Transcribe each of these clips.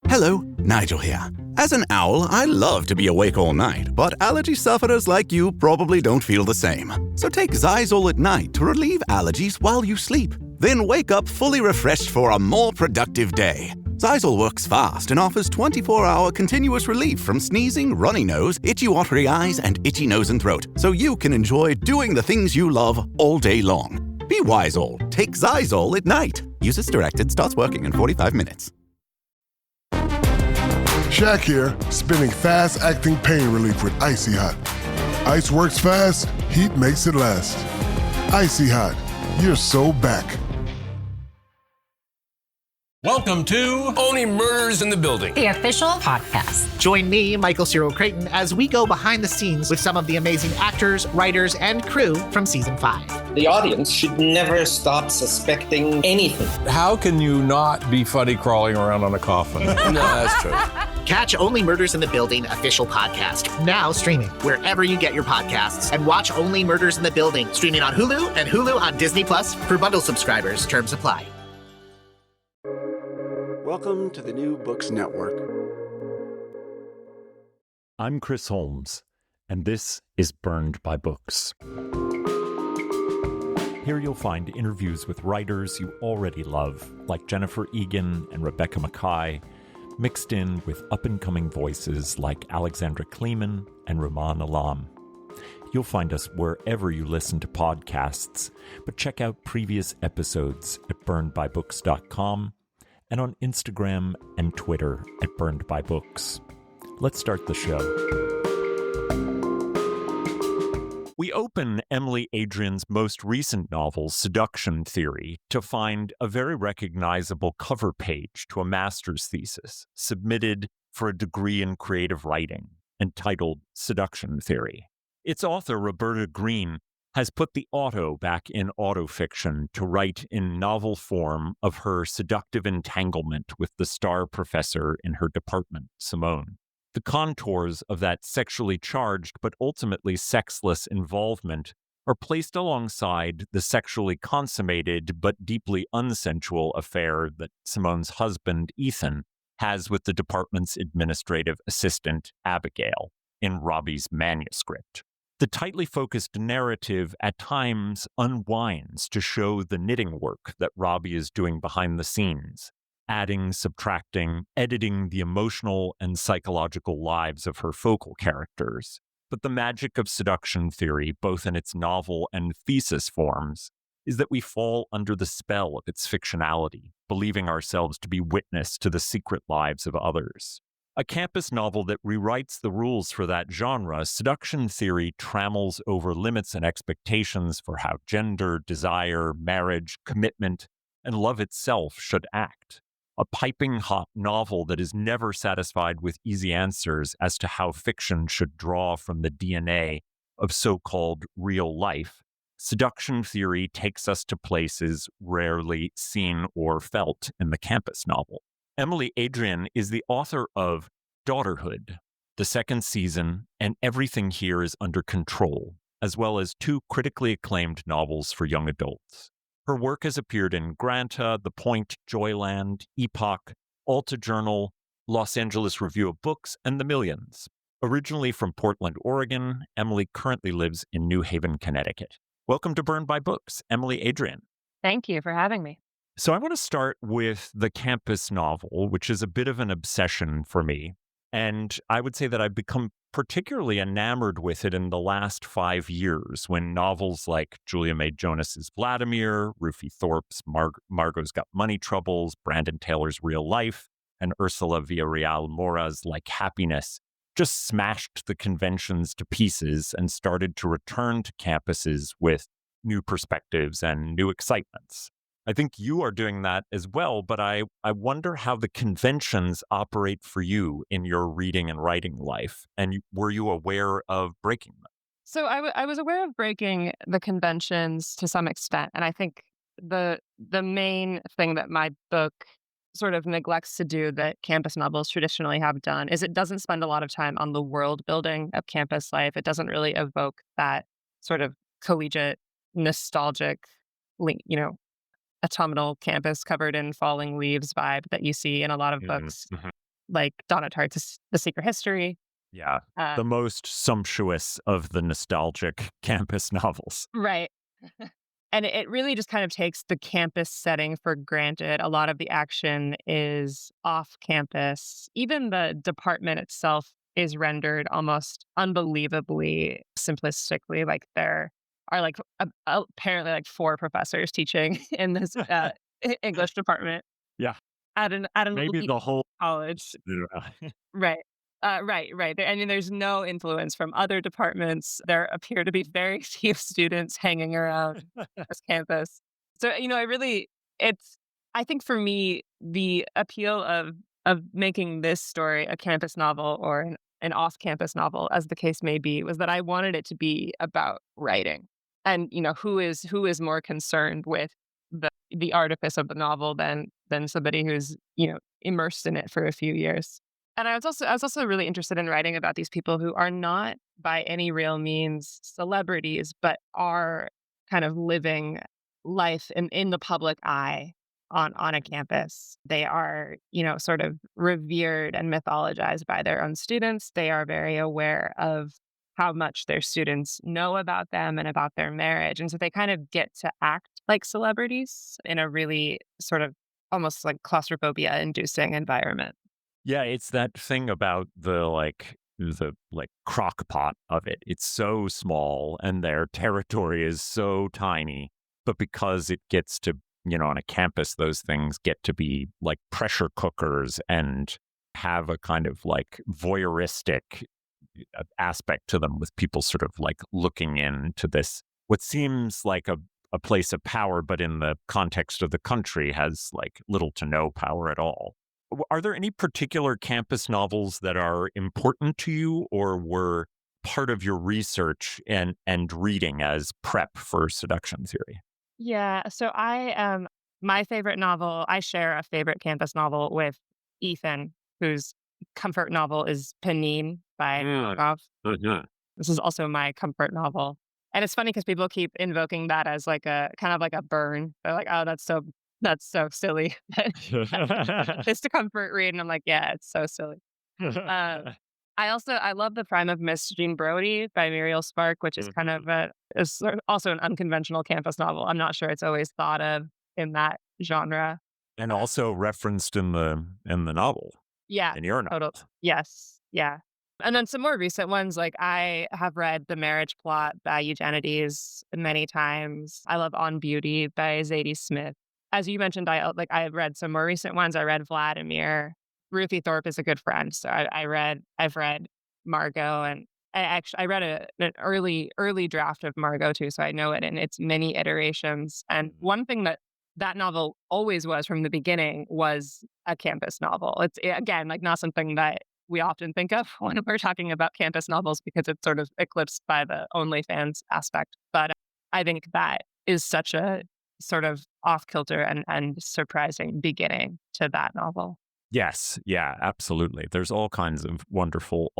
Hello, Nigel here. As an owl, I love to be awake all night, but allergy sufferers like you probably don't feel the same. So take Xyzal at night to relieve allergies while you sleep. Then wake up fully refreshed for a more productive day. Xyzal works fast and offers 24-hour continuous relief from sneezing, runny nose, itchy watery eyes, and itchy nose and throat, so you can enjoy doing the things you love all day long. Be wise all. Take Xyzal at night. Use as directed. Starts working in 45 minutes. Shaq here, spinning fast-acting pain relief with Icy Hot. Ice works fast, heat makes it last. Icy Hot, you're so back. Welcome to Only Murders in the Building, the official podcast. Join me, Michael Cyril Creighton, as we go behind the scenes with some of the amazing actors, writers, and crew from Season 5. The audience should never stop suspecting anything. How can you not be funny crawling around on a coffin? No, that's true. Catch Only Murders in the Building official podcast, now streaming wherever you get your podcasts. And watch Only Murders in the Building, streaming on Hulu and Hulu on Disney Plus for bundle subscribers. Terms apply. Welcome to the New Books Network. I'm Chris Holmes, and this is Burned by Books. Here you'll find interviews with writers you already love, like Jennifer Egan and Rebecca Mackay, mixed in with up-and-coming voices like Alexandra Kleeman and Rumaan Alam. You'll find us wherever you listen to podcasts, but check out previous episodes at burnedbybooks.com and on Instagram and Twitter at Burned by Books. Let's start the show. We open Emily Adrian's most recent novel, Seduction Theory, to find a very recognizable cover page to a master's thesis submitted for a degree in creative writing entitled Seduction Theory. Its author, Roberta Green, has put the auto back in autofiction to write in novel form of her seductive entanglement with the star professor in her department, Simone. The contours of that sexually charged but ultimately sexless involvement are placed alongside the sexually consummated but deeply unsensual affair that Simone's husband, Ethan, has with the department's administrative assistant, Abigail, in Robbie's manuscript. The tightly focused narrative at times unwinds to show the knitting work that Robbie is doing behind the scenes, adding, subtracting, editing the emotional and psychological lives of her focal characters. But the magic of Seduction Theory, both in its novel and thesis forms, is that we fall under the spell of its fictionality, believing ourselves to be witness to the secret lives of others. A campus novel that rewrites the rules for that genre, Seduction Theory trammels over limits and expectations for how gender, desire, marriage, commitment, and love itself should act. A piping hot novel that is never satisfied with easy answers as to how fiction should draw from the DNA of so-called real life. Seduction Theory takes us to places rarely seen or felt in the campus novel. Emily Adrian is the author of Daughterhood, the second season, and Everything Here is Under Control, as well as 2 critically acclaimed novels for young adults. Her work has appeared in Granta, The Point, Joyland, Epoch, Alta Journal, Los Angeles Review of Books, and The Millions. Originally from Portland, Oregon, Emily currently lives in New Haven, Connecticut. Welcome to Burned by Books, Emily Adrian. Thank you for having me. So I want to start with the campus novel, which is a bit of an obsession for me. And I would say that I've become particularly enamored with it in the last 5 years when novels like Julia May Jonas's Vladimir, Rufy Thorpe's Margot's Got Money Troubles, Brandon Taylor's Real Life, and Ursula Villarreal Mora's Like Happiness just smashed the conventions to pieces and started to return to campuses with new perspectives and new excitements. I think you are doing that as well, but I wonder how the conventions operate for you in your reading and writing life. And were you aware of breaking them? So I was aware of breaking the conventions to some extent. And I think the main thing that my book sort of neglects to do that campus novels traditionally have done is it doesn't spend a lot of time on the world building of campus life. It doesn't really evoke that sort of collegiate, nostalgic, autumnal campus covered in falling leaves vibe that you see in a lot of books. like Donna Tartt's The Secret History. Yeah. Uh, The most sumptuous of the nostalgic campus novels. right. And it really just kind of takes the campus setting for granted. A lot of the action is off campus. Even the department itself is rendered almost unbelievably simplistically. Like there are like apparently like 4 professors teaching in this English department Yeah. at an Maybe elite the whole college. Right. Right. I mean, there's no influence from other departments. There appear to be very few students hanging around this campus. So, I think for me, the appeal of making this story a campus novel or an off-campus novel, as the case may be, was that I wanted it to be about writing. And, who is more concerned with the artifice of the novel than somebody who's, immersed in it for a few years. And I was also really interested in writing about these people who are not by any real means celebrities, but are kind of living life in the public eye on a campus. They are, sort of revered and mythologized by their own students. They are very aware of how much their students know about them and about their marriage. And so they kind of get to act like celebrities in a really sort of almost like claustrophobia inducing environment. Yeah, it's that thing about the crock pot of it. It's so small and their territory is so tiny. But because it gets to, on a campus, those things get to be like pressure cookers and have a kind of like voyeuristic aspect to them, with people sort of like looking into this, what seems like a place of power, but in the context of the country has like little to no power at all. Are there any particular campus novels that are important to you or were part of your research and reading as prep for Seduction Theory? Yeah. So my favorite novel, I share a favorite campus novel with Ethan, whose comfort novel is Panine by Nabokov. This is also my comfort novel. And it's funny because people keep invoking that as like a kind of like a burn. They're like, oh, that's so silly. It's a comfort read. And I'm like, yeah, it's so silly. I love The Prime of Miss Jean Brodie by Muriel Spark, which is kind of is sort of also an unconventional campus novel. I'm not sure it's always thought of in that genre. And also referenced in the novel. Yeah, in your novel. Yes, yeah. And then some more recent ones, like I have read The Marriage Plot by Eugenides many times. I love On Beauty by Zadie Smith. As you mentioned, I've read some more recent ones. I read Vladimir. Ruthie Thorpe is a good friend, so I've read Margot, and I read an early draft of Margot too, so I know it in its many iterations. And one thing that novel always was from the beginning was a campus novel. It's again like not something that we often think of when we're talking about campus novels because it's sort of eclipsed by the OnlyFans aspect. But I think that is such a sort of off-kilter and surprising beginning to that novel. Yes, yeah, absolutely. There's all kinds of wonderful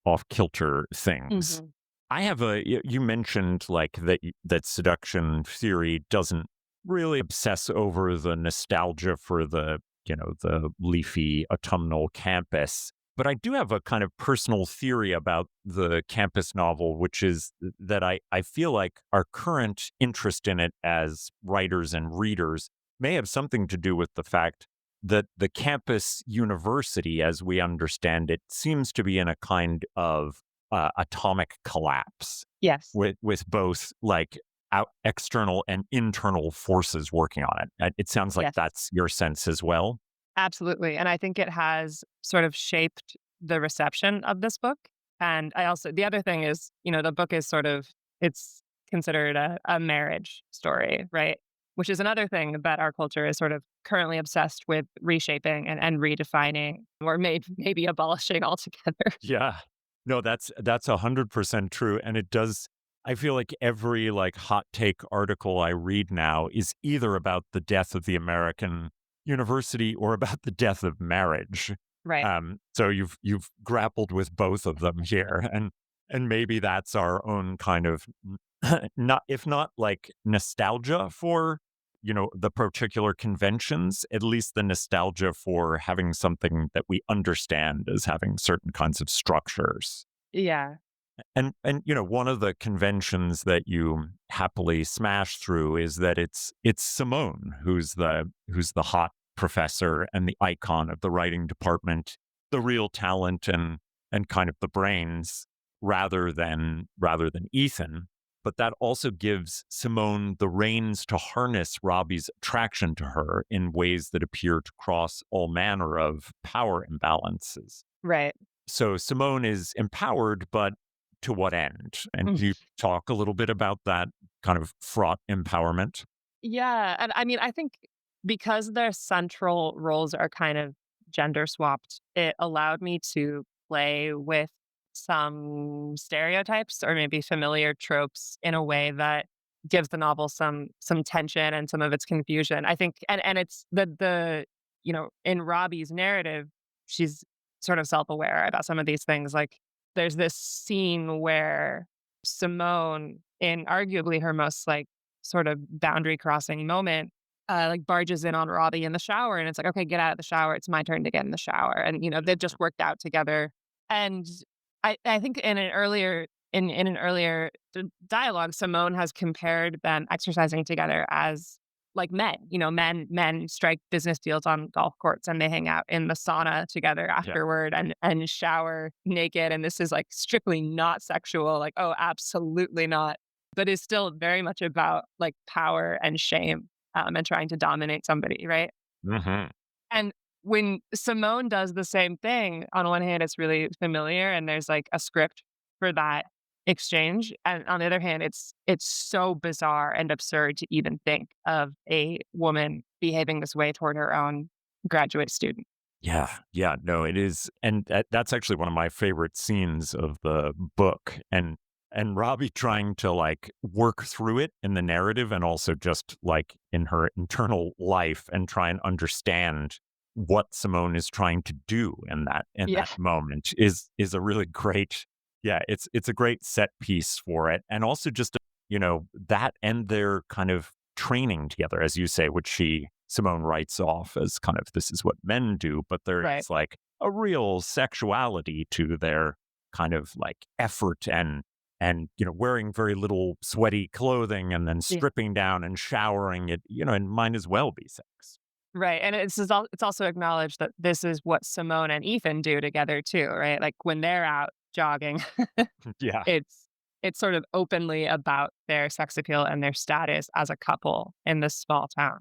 off-kilter things. I have you mentioned like that Seduction Theory doesn't really obsess over the nostalgia for the leafy autumnal campus. But I do have a kind of personal theory about the campus novel, which is that I feel like our current interest in it as writers and readers may have something to do with the fact that the campus university, as we understand it, seems to be in a kind of atomic collapse. Yes. With both like external and internal forces working on it. It sounds like that's your sense as well. Absolutely. And I think it has sort of shaped the reception of this book. And the other thing is, the book is it's considered a marriage story, right? Which is another thing that our culture is sort of currently obsessed with reshaping and redefining or maybe abolishing altogether. Yeah. No, that's 100% true. And it does. I feel like every like hot take article I read now is either about the death of the American university or about the death of marriage. Right. So you've grappled with both of them here, and maybe that's our own kind of not like nostalgia for the particular conventions, at least the nostalgia for having something that we understand as having certain kinds of structures. Yeah. And one of the conventions that you happily smash through is that it's Simone who's the hot professor and the icon of the writing department, the real talent and kind of the brains, rather than Ethan. But that also gives Simone the reins to harness Robbie's attraction to her in ways that appear to cross all manner of power imbalances. Right. So Simone is empowered, but to what end? And can you talk a little bit about that kind of fraught empowerment? Yeah. And I mean, I think because their central roles are kind of gender swapped, it allowed me to play with some stereotypes or maybe familiar tropes in a way that gives the novel some tension and some of its confusion. I think and it's the in Robbie's narrative, she's sort of self-aware about some of these things. Like there's this scene where Simone, in arguably her most like sort of boundary crossing moment, like barges in on Robbie in the shower, and it's like, okay, get out of the shower. It's my turn to get in the shower, and they've just worked out together. And I think in an earlier dialogue, Simone has compared them exercising together as like men. Men strike business deals on golf courts and they hang out in the sauna together afterward and shower naked. And this is like strictly not sexual. Like, oh, absolutely not. But it's still very much about like power and shame and trying to dominate somebody, right? Mm-hmm. And when Simone does the same thing, on one hand, it's really familiar and there's like a script for that exchange. And on the other hand, it's so bizarre and absurd to even think of a woman behaving this way toward her own graduate student. Yeah, no, it is. And that's actually one of my favorite scenes of the book. And Robbie trying to like work through it in the narrative and also just like in her internal life and try and understand what Simone is trying to do in that moment is a really great, it's a great set piece for it. And also just, that and their kind of training together, as you say, which Simone writes off as kind of, this is what men do, but there is like a real sexuality to their kind of like effort and wearing very little sweaty clothing and then stripping down and showering it, and might as well be sex. Right. And it's also acknowledged that this is what Simone and Ethan do together too, right? Like when they're out jogging, Yeah. it's sort of openly about their sex appeal and their status as a couple in this small town.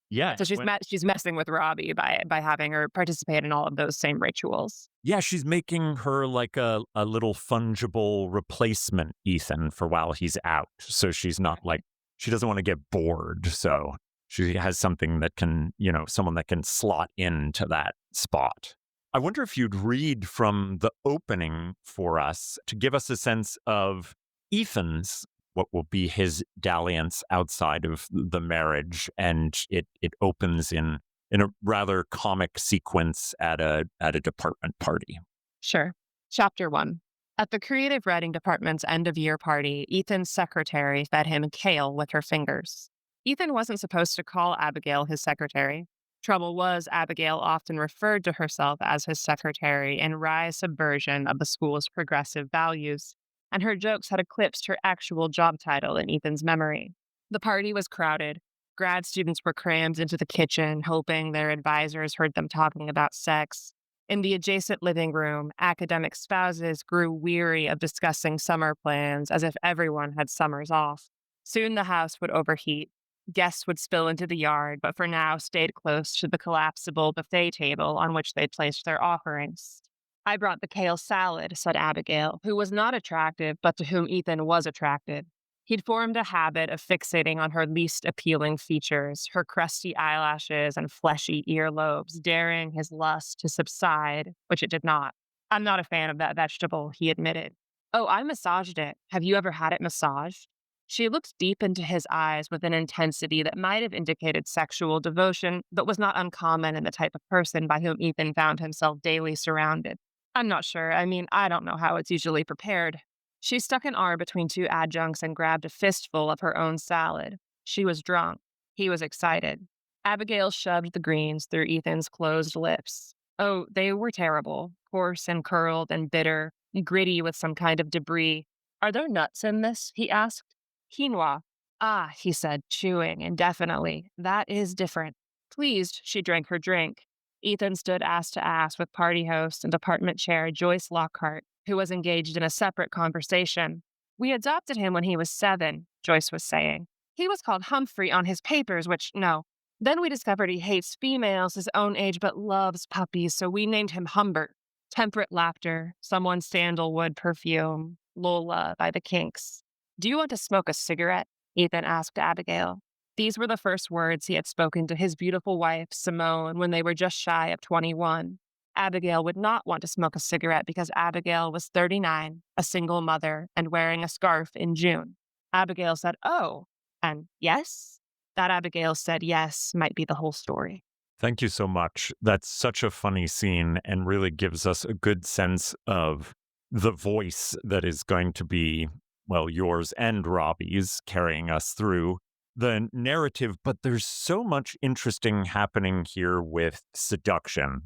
Yeah. So she's messing with Robbie by having her participate in all of those same rituals. Yeah, she's making her like a little fungible replacement Ethan for while he's out. So she's not like, she doesn't want to get bored. So she has something that can, someone that can slot into that spot. I wonder if you'd read from the opening for us to give us a sense of Ethan's, what will be his dalliance outside of the marriage. And it opens in a rather comic sequence at a department party. Sure. Chapter 1. At the creative writing department's end-of-year party, Ethan's secretary fed him kale with her fingers. Ethan wasn't supposed to call Abigail his secretary. Trouble was, Abigail often referred to herself as his secretary in wry subversion of the school's progressive values, and her jokes had eclipsed her actual job title in Ethan's memory. The party was crowded. Grad students were crammed into the kitchen, hoping their advisors heard them talking about sex. In the adjacent living room, academic spouses grew weary of discussing summer plans as if everyone had summers off. Soon the house would overheat. Guests would spill into the yard, but for now stayed close to the collapsible buffet table on which they'd placed their offerings. I brought the kale salad, said Abigail, who was not attractive, but to whom Ethan was attracted. He'd formed a habit of fixating on her least appealing features, her crusty eyelashes and fleshy earlobes, daring his lust to subside, which it did not. I'm not a fan of that vegetable, he admitted. Oh, I massaged it. Have you ever had it massaged? She looked deep into his eyes with an intensity that might have indicated sexual devotion, but was not uncommon in the type of person by whom Ethan found himself daily surrounded. I'm not sure. I mean, I don't know how it's usually prepared. She stuck an arm between two adjuncts and grabbed a fistful of her own salad. She was drunk. He was excited. Abigail shoved the greens through Ethan's closed lips. Oh, they were terrible, coarse and curled and bitter, gritty with some kind of debris. Are there nuts in this? He asked. Quinoa. Ah, he said, chewing indefinitely. That is different. Pleased, she drank her drink. Ethan stood ass to ass with party host and department chair Joyce Lockhart, who was engaged in a separate conversation. We adopted him when he was 7, Joyce was saying. He was called Humphrey on his papers, which, no. Then we discovered he hates females his own age but loves puppies, so we named him Humbert. Temperate laughter, someone's sandalwood perfume, Lola by the Kinks. Do you want to smoke a cigarette? Ethan asked Abigail. These were the first words he had spoken to his beautiful wife, Simone, when they were just shy of 21. Abigail would not want to smoke a cigarette because Abigail was 39, a single mother, and wearing a scarf in June. Abigail said, oh, and yes? That Abigail said yes might be the whole story. Thank you so much. That's such a funny scene and really gives us a good sense of the voice that is going to be, well, yours and Robbie's, carrying us through the narrative. But there's so much interesting happening here with seduction.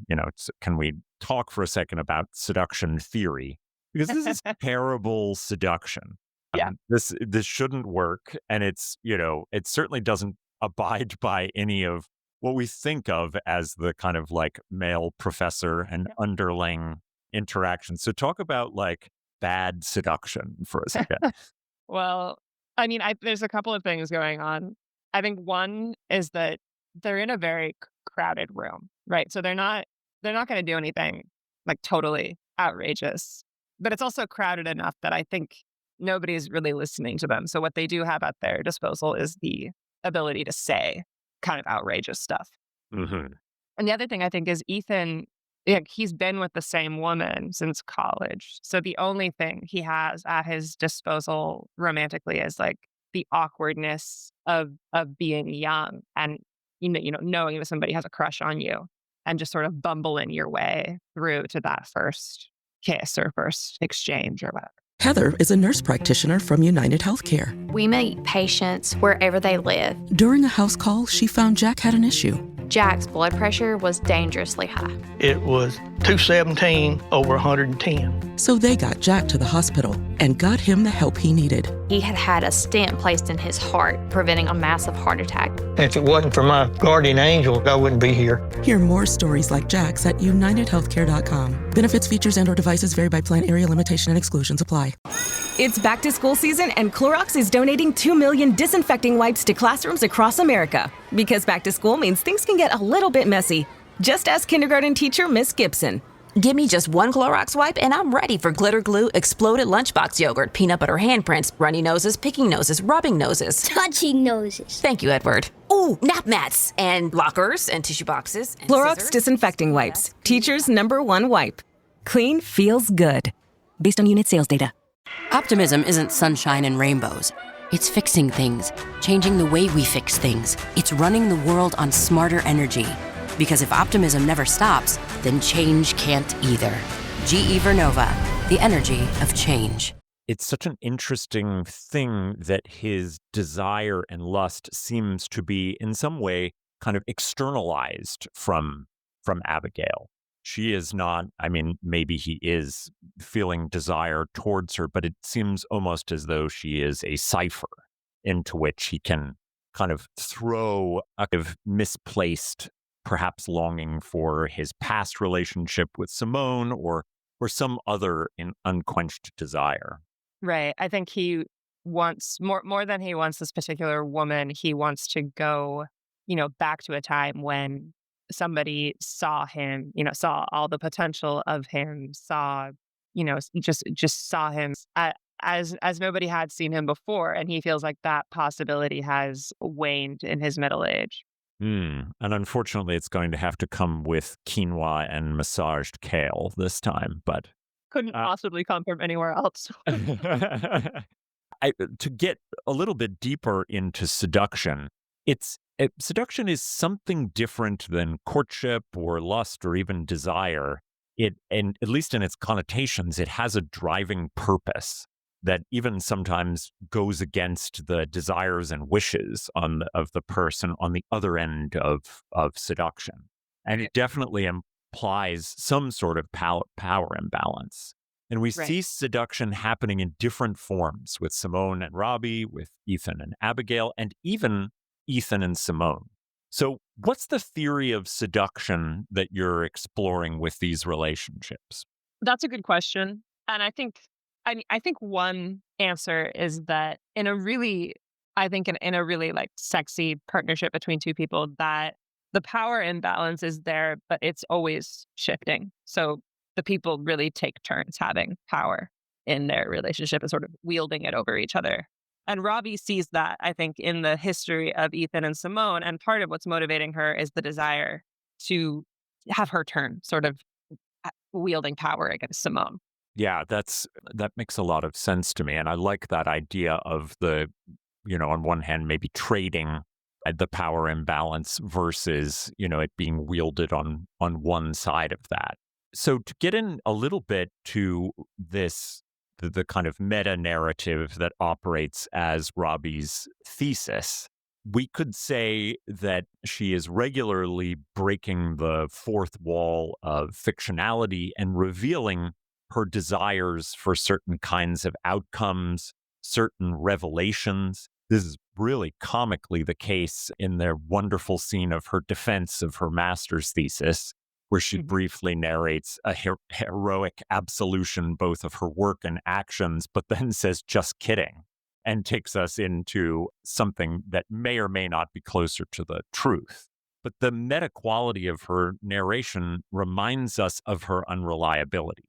Can we talk for a second about seduction theory? Because this is terrible seduction. Yeah. This shouldn't work. And it certainly doesn't abide by any of what we think of as the kind of like male professor and underling interaction. So talk about like bad seduction for a second. Well, I mean, there's a couple of things going on. I think one is that they're in a very crowded room, right? So they're not going to do anything like totally outrageous, but it's also crowded enough that I think nobody's really listening to them. So what they do have at their disposal is the ability to say kind of outrageous stuff. Mm-hmm. And the other thing I think is Ethan, he's been with the same woman since college. So the only thing he has at his disposal romantically is like the awkwardness of being young and knowing that somebody has a crush on you and just sort of bumbling your way through to that first kiss or first exchange or whatever. Heather is a nurse practitioner from United Healthcare. We meet patients wherever they live. During a house call, she found Jack had an issue. Jack's blood pressure was dangerously high. It was 217 over 110. So they got Jack to the hospital and got him the help he needed. He had had a stent placed in his heart, preventing a massive heart attack. If it wasn't for my guardian angel, I wouldn't be here. Hear more stories like Jack's at UnitedHealthcare.com. Benefits, features, and/or devices vary by plan, area limitation, and exclusions apply. It's back to school season, and Clorox is donating 2 million disinfecting wipes to classrooms across America. Because back to school means things can get a little bit messy. Just ask kindergarten teacher Miss Gibson. Give me just one Clorox wipe and I'm ready for glitter glue, exploded lunchbox yogurt, peanut butter handprints, runny noses, picking noses, rubbing noses. Touching noses. Thank you, Edward. Ooh, nap mats and lockers and tissue boxes. And Clorox scissors. disinfecting wipes. Teacher's #1 wipe. Clean feels good. Based on unit sales data. Optimism isn't sunshine and rainbows. It's fixing things, changing the way we fix things. It's running the world on smarter energy. Because if optimism never stops, then change can't either. GE Vernova, the energy of change. It's such an interesting thing that his desire and lust seems to be in some way kind of externalized from Abigail. She is not, maybe he is feeling desire towards her, but it seems almost as though she is a cipher into which he can kind of throw a kind of misplaced, perhaps longing for his past relationship with Simone or some other unquenched desire. Right. I think he wants more than he wants this particular woman. He wants to go, back to a time when somebody saw him, saw all the potential of him, saw, just saw him as nobody had seen him before. And he feels like that possibility has waned in his middle age. And unfortunately, it's going to have to come with quinoa and massaged kale this time, but couldn't possibly come from anywhere else. To get a little bit deeper into seduction, seduction is something different than courtship or lust or even desire. And at least in its connotations, it has a driving purpose. that even sometimes goes against the desires and wishes of the person on the other end of seduction. And it definitely implies some sort of power imbalance. And we see seduction happening in different forms with Simone and Robbie, with Ethan and Abigail, and even Ethan and Simone. So what's the theory of seduction that you're exploring with these relationships? That's a good question. And I think one answer is that in a really like sexy partnership between two people, that the power imbalance is there, but it's always shifting. So the people really take turns having power in their relationship and sort of wielding it over each other. And Robbie sees that, I think, in the history of Ethan and Simone. And part of what's motivating her is the desire to have her turn, sort of wielding power against Simone. Yeah, that makes a lot of sense to me. And I like that idea of on one hand, maybe trading the power imbalance versus, it being wielded on one side of that. So to get in a little bit to the kind of meta narrative that operates as Robbie's thesis, we could say that she is regularly breaking the fourth wall of fictionality and revealing her desires for certain kinds of outcomes, certain revelations. This is really comically the case in the wonderful scene of her defense of her master's thesis, where she briefly narrates a heroic absolution both of her work and actions, but then says, just kidding, and takes us into something that may or may not be closer to the truth. But the meta quality of her narration reminds us of her unreliability.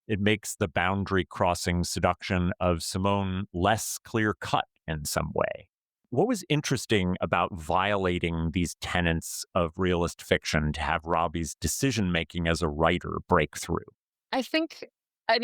It makes the boundary crossing seduction of Simone less clear cut in some way. What was interesting about violating these tenets of realist fiction to have Robbie's decision-making as a writer break through?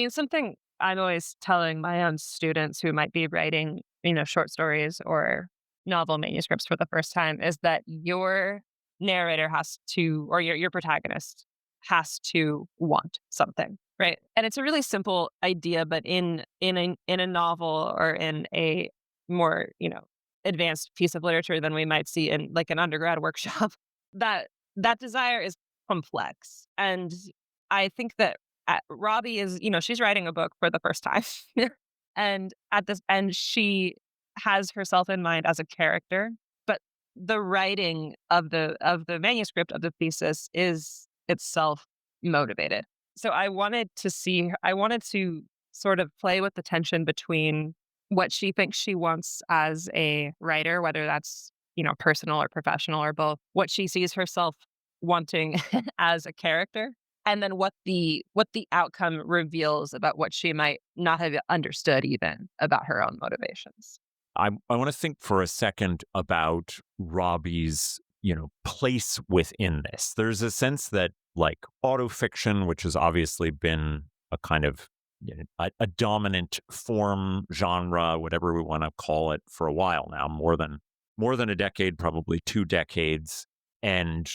Something I'm always telling my own students who might be writing, short stories or novel manuscripts for the first time is that your narrator has to, or your protagonist has to want something, right? And it's a really simple idea, but in a novel or in a more, advanced piece of literature than we might see in like an undergrad workshop, that desire is complex. And I think that Robbie is, she's writing a book for the first time. And she has herself in mind as a character, but the writing of the manuscript of the thesis is itself motivated. So I wanted to sort of play with the tension between what she thinks she wants as a writer, whether that's, personal or professional or both, what she sees herself wanting as a character, and then what the outcome reveals about what she might not have understood even about her own motivations. I want to think for a second about Robbie's, place within this. There's a sense that like autofiction, which has obviously been a kind of a dominant form, genre, whatever we want to call it, for a while now, more than a decade, probably 2 decades, and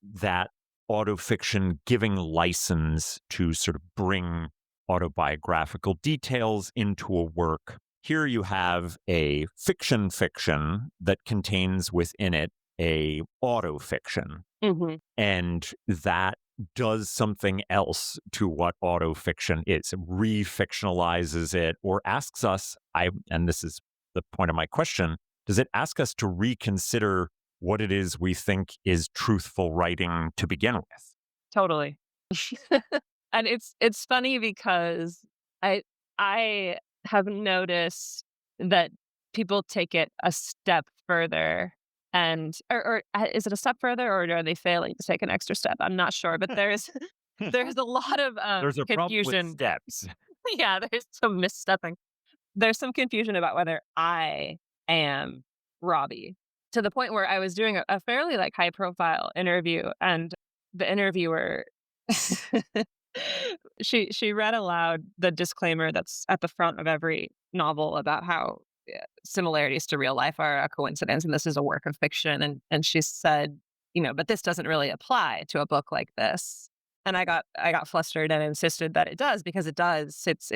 that autofiction giving license to sort of bring autobiographical details into a work. Here you have a fiction that contains within it a autofiction, and that does something else to what autofiction is. It refictionalizes it, or asks us, and this is the point of my question, does it ask us to reconsider what it is we think is truthful writing to begin with? Totally. And it's funny because I have noticed that people take it a step further. And or is it a step further, or are they failing to take an extra step? I'm not sure, but there's a lot of there's a confusion. problem with steps. Yeah, there's some misstepping. There's some confusion about whether I am Robbie, to the point where I was doing a fairly like high profile interview, and the interviewer she read aloud the disclaimer that's at the front of every novel about how similarities to real life are a coincidence and this is a work of fiction, and she said, but this doesn't really apply to a book like this. And I got flustered and insisted that it does, because it does. It's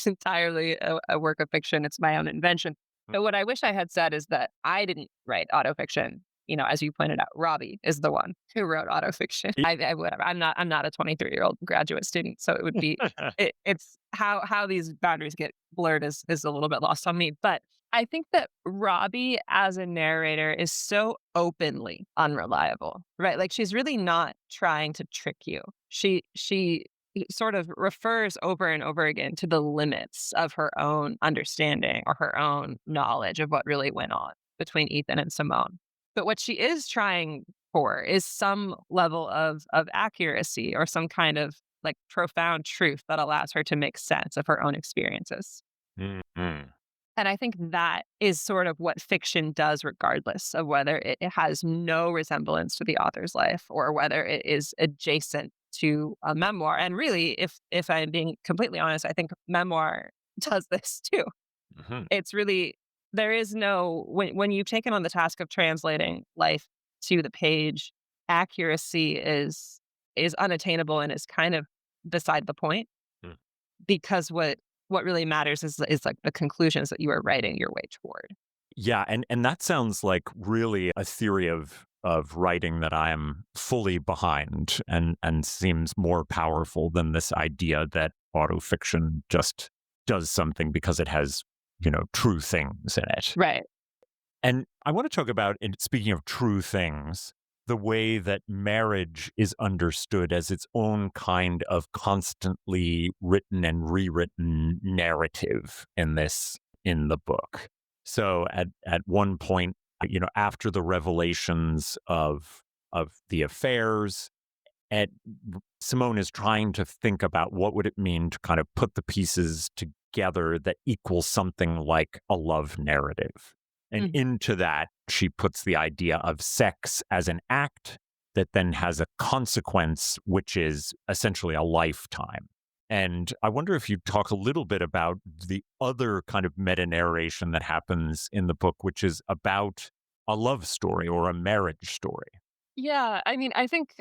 entirely a work of fiction. It's my own invention. But what I wish I had said is that I didn't write autofiction. As you pointed out, Robbie is the one who wrote autofiction. Whatever. I'm not a 23-year-old graduate student, so it would be it's how these boundaries get blurred is a little bit lost on me. But I think that Robbie as a narrator is so openly unreliable, right? Like, she's really not trying to trick you. She sort of refers over and over again to the limits of her own understanding or her own knowledge of what really went on between Ethan and Simone. But what she is trying for is some level of accuracy, or some kind of like profound truth that allows her to make sense of her own experiences. Mm-hmm. And I think that is sort of what fiction does, regardless of whether it has no resemblance to the author's life or whether it is adjacent to a memoir. And really, if I'm being completely honest, I think memoir does this too. Mm-hmm. It's really, there is no, when you've taken on the task of translating life to the page, accuracy is unattainable and is kind of beside the point, because what really matters is like the conclusions that you are writing your way toward. Yeah, and that sounds like really a theory of writing that I am fully behind, and seems more powerful than this idea that autofiction just does something because it has, true things in it. Right. And I want to talk about, speaking of true things, the way that marriage is understood as its own kind of constantly written and rewritten narrative in the book. So at one point, after the revelations of the affairs, Simone is trying to think about what would it mean to kind of put the pieces together that equal something like a love narrative. And into that, she puts the idea of sex as an act that then has a consequence, which is essentially a lifetime. And I wonder if you'd talk a little bit about the other kind of meta-narration that happens in the book, which is about a love story or a marriage story. Yeah, I mean, I think,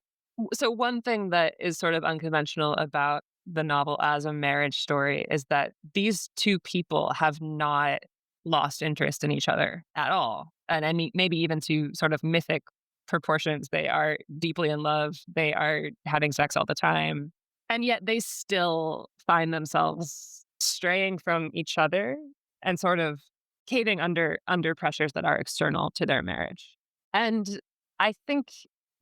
so one thing that is sort of unconventional about the novel as a marriage story is that these two people have not lost interest in each other at all. And I mean, maybe even to sort of mythic proportions. They are deeply in love. They are having sex all the time. And yet they still find themselves straying from each other and sort of caving under pressures that are external to their marriage. And I think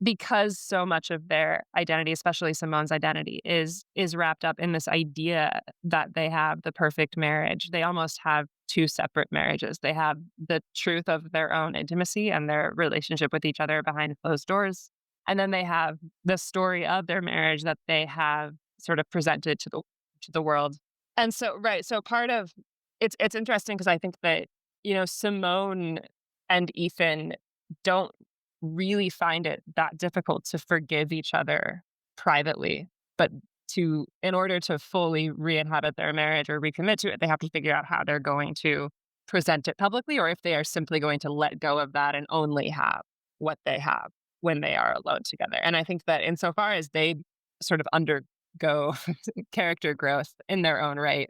because so much of their identity, especially Simone's identity, is wrapped up in this idea that they have the perfect marriage, they almost have two separate marriages. They have the truth of their own intimacy and their relationship with each other behind closed doors. And then they have the story of their marriage that they have sort of presented to the world. And so, right. So part of it's interesting because I think that, Simone and Ethan don't really find it that difficult to forgive each other privately, but in order to fully re-inhabit their marriage or recommit to it, they have to figure out how they're going to present it publicly, or if they are simply going to let go of that and only have what they have when they are alone together. And I think that insofar as they sort of undergo character growth in their own right,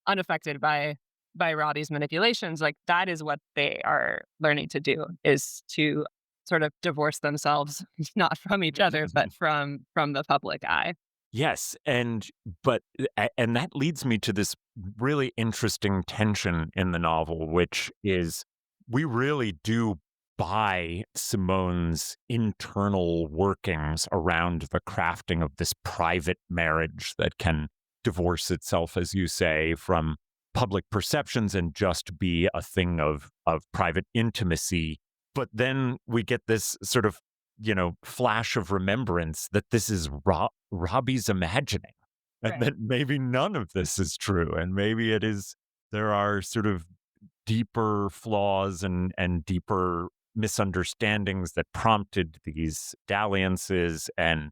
unaffected by Robbie's manipulations, like that is what they are learning to do, is to sort of divorce themselves, not from each other, but from the public eye. Yes, and that leads me to this really interesting tension in the novel, which is we really do buy Simone's internal workings around the crafting of this private marriage that can divorce itself, as you say, from public perceptions and just be a thing of private intimacy. But then we get this sort of, flash of remembrance that this is Robbie's imagining, and that maybe none of this is true. And maybe there are sort of deeper flaws and deeper misunderstandings that prompted these dalliances. And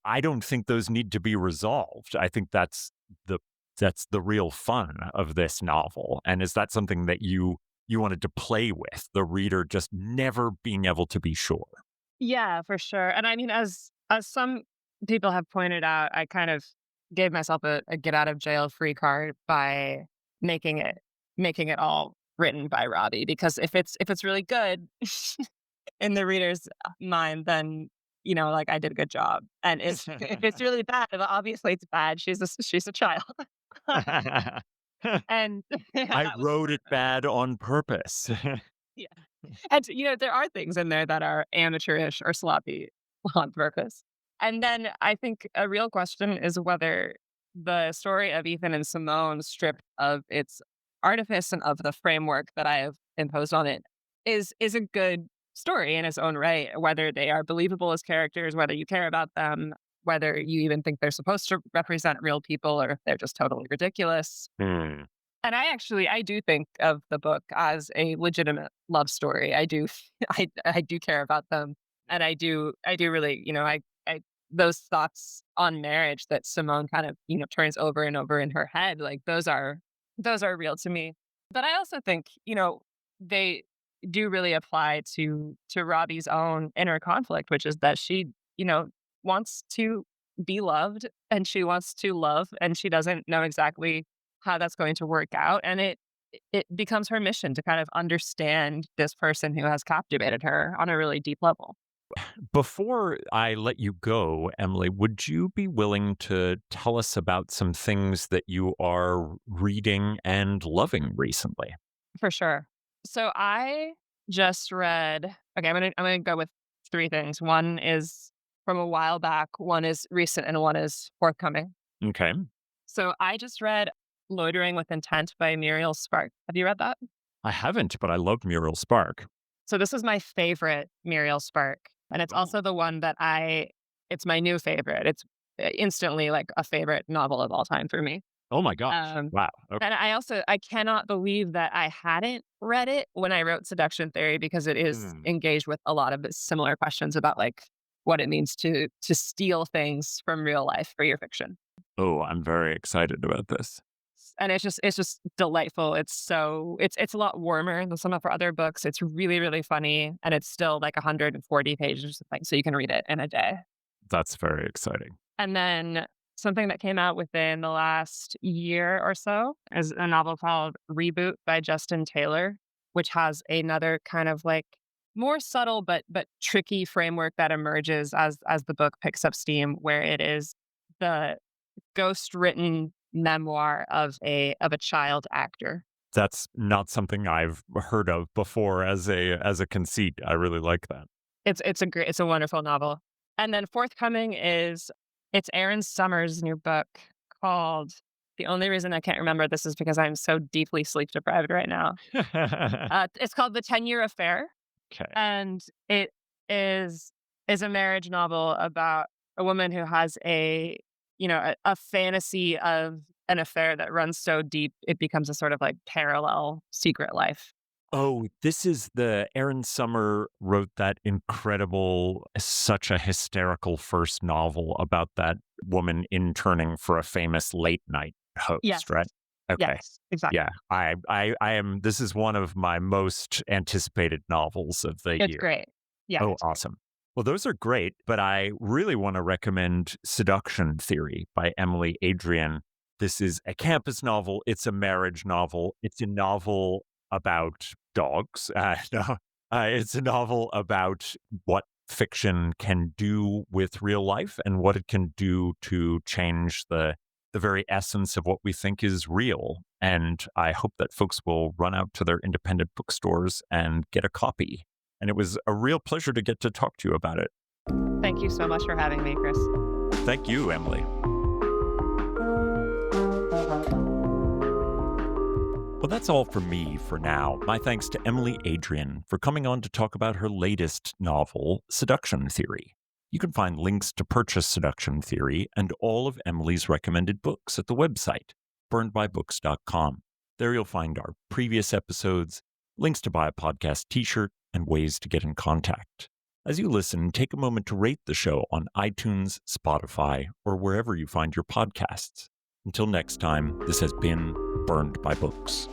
I don't think those need to be resolved. I think that's the real fun of this novel. And is that something that you wanted to play with, the reader just never being able to be sure? Yeah, for sure. And I mean, as some people have pointed out, I kind of gave myself a get out of jail free card by making it all written by Robbie, because if it's really good in the reader's mind, then like I did a good job. And if it's really bad, then obviously it's bad. She's a child. And I wrote it bad on purpose. yeah. And there are things in there that are amateurish or sloppy on purpose. And then I think a real question is whether the story of Ethan and Simone, stripped of its artifice and of the framework that I have imposed on it, is a good story in its own right, whether they are believable as characters, whether you care about them, whether you even think they're supposed to represent real people, or if they're just totally ridiculous. And I do think of the book as a legitimate love story. I do care about them. And I do really, I those thoughts on marriage that Simone kind of, turns over and over in her head, like those are real to me. But I also think, they do really apply to Robbie's own inner conflict, which is that she, wants to be loved and she wants to love, and she doesn't know exactly how that's going to work out. And it becomes her mission to kind of understand this person who has captivated her on a really deep level. Before I let you go, Emily, would you be willing to tell us about some things that you are reading and loving recently? For sure. So I just read, okay, I'm gonna go with three things. One is from a while back, one is recent, and one is forthcoming. Okay. So I just read Loitering with Intent by Muriel Spark. Have you read that? I haven't, but I love Muriel Spark. So this is my favorite Muriel Spark. And it's also the one that it's my new favorite. It's instantly like a favorite novel of all time for me. Oh my gosh. Wow. Okay. And I cannot believe that I hadn't read it when I wrote Seduction Theory, because it is engaged with a lot of similar questions about like what it means to steal things from real life for your fiction. Oh, I'm very excited about this. And it's just delightful. It's a lot warmer than some of her other books. It's really, really funny. And it's still like 140 pages or something. So you can read it in a day. That's very exciting. And then something that came out within the last year or so is a novel called Reboot by Justin Taylor, which has another kind of like more subtle but tricky framework that emerges as the book picks up steam, where it is the ghost written memoir of a child actor. That's not something I've heard of before as a conceit. I really like that. It's a wonderful novel. And then forthcoming it's Aaron Summers' new book called, the only reason I can't remember this is because I'm so deeply sleep deprived right now. It's called The 10-Year Affair. Okay. And it is a marriage novel about a woman who has a fantasy of an affair that runs so deep it becomes a sort of like parallel secret life. Oh, this is Aaron Summer wrote that incredible, such a hysterical first novel about that woman interning for a famous late night host, Yes. right? Okay. Yes, exactly. Yeah, I am. This is one of my most anticipated novels of the year. It's great. Yeah. Oh, awesome. Well, those are great, but I really want to recommend Seduction Theory by Emily Adrian. This is a campus novel. It's a marriage novel. It's a novel about dogs. It's a novel about what fiction can do with real life and what it can do to change the very essence of what we think is real. And I hope that folks will run out to their independent bookstores and get a copy. And it was a real pleasure to get to talk to you about it. Thank you so much for having me, Chris. Thank you, Emily. Well, that's all from me for now. My thanks to Emily Adrian for coming on to talk about her latest novel, Seduction Theory. You can find links to purchase Seduction Theory and all of Emily's recommended books at the website, burnedbybooks.com. There you'll find our previous episodes, links to buy a podcast t-shirt, and ways to get in contact. As you listen, take a moment to rate the show on iTunes, Spotify, or wherever you find your podcasts. Until next time, this has been Burned by Books.